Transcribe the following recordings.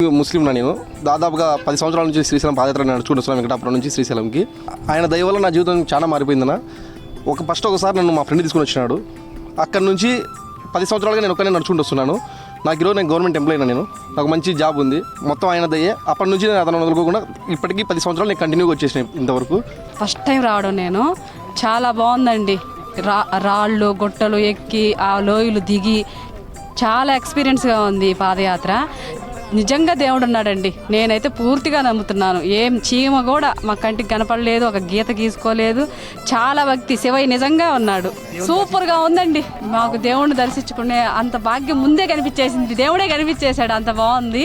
ముస్లిం నేను దాదాపుగా 10 సంవత్సరాల నుంచి శ్రీశైలం పాదయాత్ర నడుచుకుంటూ వస్తున్నాను వెంకటాపురం నుంచి శ్రీశైలంకి. ఆయన దయ వల్ల నా జీవితం చాలా మారిపోయిందన్న. ఒకసారి నన్ను మా ఫ్రెండ్ తీసుకుని వచ్చినాడు. అక్కడ నుంచి 10 సంవత్సరాలుగా నేను ఒక్కనే నడుచుకుంటూ వస్తున్నాను. నాకు ఈరోజు నేను గవర్నమెంట్ ఎంప్లాయీ నేను, నాకు మంచి జాబ్ ఉంది. మొత్తం ఆయన దయ్యే. అప్పటి నుంచి నేను అతను వదులుకోకుండా ఇప్పటికీ 10 సంవత్సరాలు నేను కంటిన్యూగా వచ్చేసిన ఇంతవరకు. ఫస్ట్ టైం రావడం నేను చాలా బాగుందండి. రాళ్ళు గుట్టలు ఎక్కి ఆ లోయలు దిగి చాలా ఎక్స్పీరియన్స్గా ఉంది ఈ పాదయాత్ర. నిజంగా దేవుడు ఉన్నాడండి, నేనైతే పూర్తిగా నమ్ముతున్నాను. ఏం చీమ కూడా మా కంటికి కనపడలేదు, ఒక గీత గీసుకోలేదు. చాలా భక్తి, శివయ్య నిజంగా ఉన్నాడు. సూపర్గా ఉందండి. మాకు దేవుడిని దర్శించుకునే అంత భాగ్యం ముందే కనిపించేసింది, దేవుడే కనిపించేశాడు. అంత బాగుంది.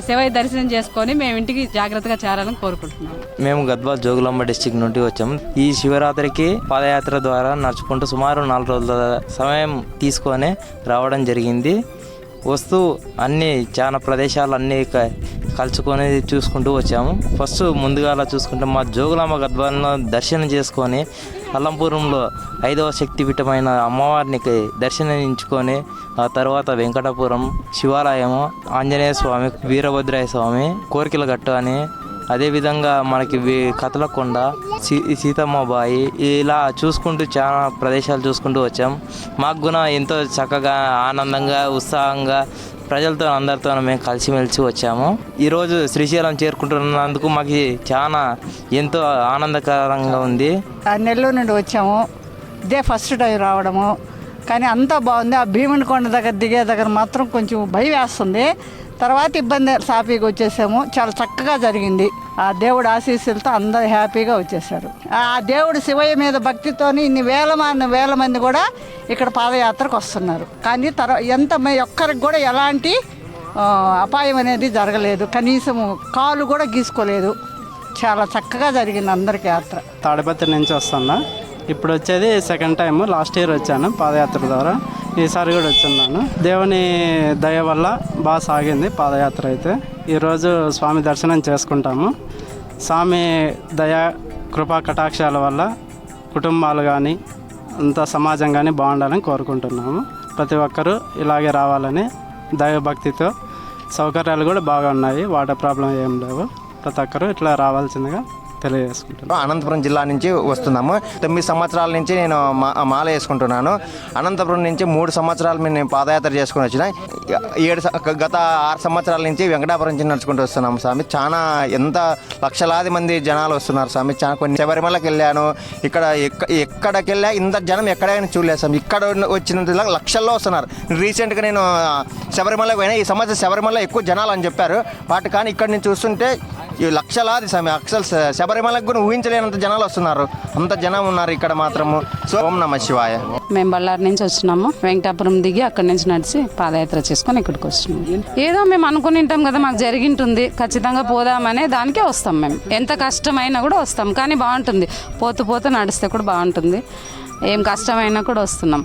శివయ్య దర్శనం చేసుకొని మేము ఇంటికి జాగ్రత్తగా చేరాలని కోరుకుంటున్నాం. మేము గద్వాల్ జోగులాంబ డిస్టిక్ నుండి వచ్చాము. ఈ శివరాత్రికి పాదయాత్ర ద్వారా నడుచుకుంటూ సుమారు 4 రోజుల సమయం తీసుకొని రావడం జరిగింది. వస్తూ అన్నీ చాలా ప్రదేశాలు అన్నీ కలుసుకొని చూసుకుంటూ వచ్చాము. ఫస్ట్ ముందుగా చూసుకుంటే మా జోగులాంబ గద్వాలను దర్శనం చేసుకొని అల్లంపురంలో 5వ శక్తిపీఠమైన అమ్మవారిని దర్శనించుకొని ఆ తర్వాత వెంకటాపురం శివాలయము, ఆంజనేయ స్వామి, వీరభద్రయ్య స్వామి, కోరికల గట్టు అని, అదేవిధంగా మనకి కతలకొండ, సీతమ్మబాయి, ఇలా చూసుకుంటూ చాలా ప్రదేశాలు చూసుకుంటూ వచ్చాం. మాకు కూడా ఎంతో చక్కగా ఆనందంగా ఉత్సాహంగా ప్రజలతో అందరితో మేము కలిసిమెలిసి వచ్చాము. ఈరోజు శ్రీశైలం చేరుకుంటున్నందుకు మాకు చాలా ఎంతో ఆనందకరంగా ఉంది. నెల్లూరు నుండి వచ్చాము. ఇదే ఫస్ట్ టైం రావడము, కానీ అంతా బాగుంది. ఆ భీముని కొండ దగ్గర దిగే దగ్గర మాత్రం కొంచెం భయం వేస్తుంది. తర్వాత ఇబ్బంది సాఫీగా వచ్చేసాము. చాలా చక్కగా జరిగింది. ఆ దేవుడు ఆశీస్సులతో అందరూ హ్యాపీగా వచ్చేసారు. ఆ దేవుడు శివయ్య మీద భక్తితోని ఇన్ని వేల మంది కూడా ఇక్కడ పాదయాత్రకు వస్తున్నారు. కానీ ఒక్కరికి కూడా ఎలాంటి అపాయం అనేది జరగలేదు. కనీసం కాలు కూడా గీసుకోలేదు. చాలా చక్కగా జరిగింది అందరికీ యాత్ర. తాడిపత్రి నుంచి వస్తున్నా. ఇప్పుడు వచ్చేది సెకండ్ టైం. లాస్ట్ ఇయర్ వచ్చాను పాదయాత్ర ద్వారా, ఈసారి కూడా వచ్చున్నాను. దేవుని దయ వల్ల బాగా సాగింది పాదయాత్ర. అయితే ఈరోజు స్వామి దర్శనం చేసుకుంటాము. స్వామి దయ కృపా కటాక్షాల వల్ల కుటుంబాలు కానీ అంత సమాజం కానీ బాగుండాలని కోరుకుంటున్నాము. ప్రతి ఒక్కరూ ఇలాగే రావాలని దైవభక్తితో. సౌకర్యాలు కూడా బాగా ఉన్నాయి, వాటర్ ప్రాబ్లం ఏం లేవు. ప్రతి ఒక్కరూ ఇట్లా రావాల్సిందిగా తెలియజేసుకుంటున్నాను. అనంతపురం జిల్లా నుంచి వస్తున్నాము. 9 సంవత్సరాల నుంచి నేను మాల వేసుకుంటున్నాను. అనంతపురం నుంచి 3 సంవత్సరాలు నేను పాదయాత్ర చేసుకుని వచ్చిన. గత 6 సంవత్సరాల నుంచి వెంకటాపురం నుంచి నడుచుకుంటూ వస్తున్నాము. స్వామి చాలా ఎంత లక్షలాది మంది జనాలు వస్తున్నారు స్వామి. చాలా కొన్ని శబరిమలకి వెళ్ళాను. ఎక్కడికి వెళ్ళా ఇంత జనం ఎక్కడైనా చూడలేదు స్వామి. ఇక్కడ వచ్చిన లక్షల్లో వస్తున్నారు. రీసెంట్గా నేను శబరిమలకి పోయినా. ఈ సంవత్సరం శబరిమల ఎక్కువ జనాలు అని చెప్పారు. కానీ ఇక్కడ నుంచి చూస్తుంటే ఈ లక్షలాది స్వామి. అసలు శబరిమలకు కూడా ఊహించలేనంత జనాలు వస్తున్నారు. అంత జనం ఉన్నారు ఇక్కడ మాత్రము. సో ఓం నమః శివాయ. మేము బళ్ళారి నుంచి వచ్చినాము. వెంకటాపురం దిగి అక్కడి నుంచి నడిచి పాదయాత్ర చేసుకొని ఇక్కడికి వచ్చినాము. ఏదో మేము అనుకుని ఉంటాం కదా, మాకు జరిగింటుంది, ఖచ్చితంగా పోదామనే దానికే వస్తాం. మేము ఎంత కష్టమైనా కూడా వస్తాం. కానీ బాగుంటుంది, పోతూ నడిస్తే కూడా బాగుంటుంది. ఏం కష్టమైనా కూడా వస్తున్నాం.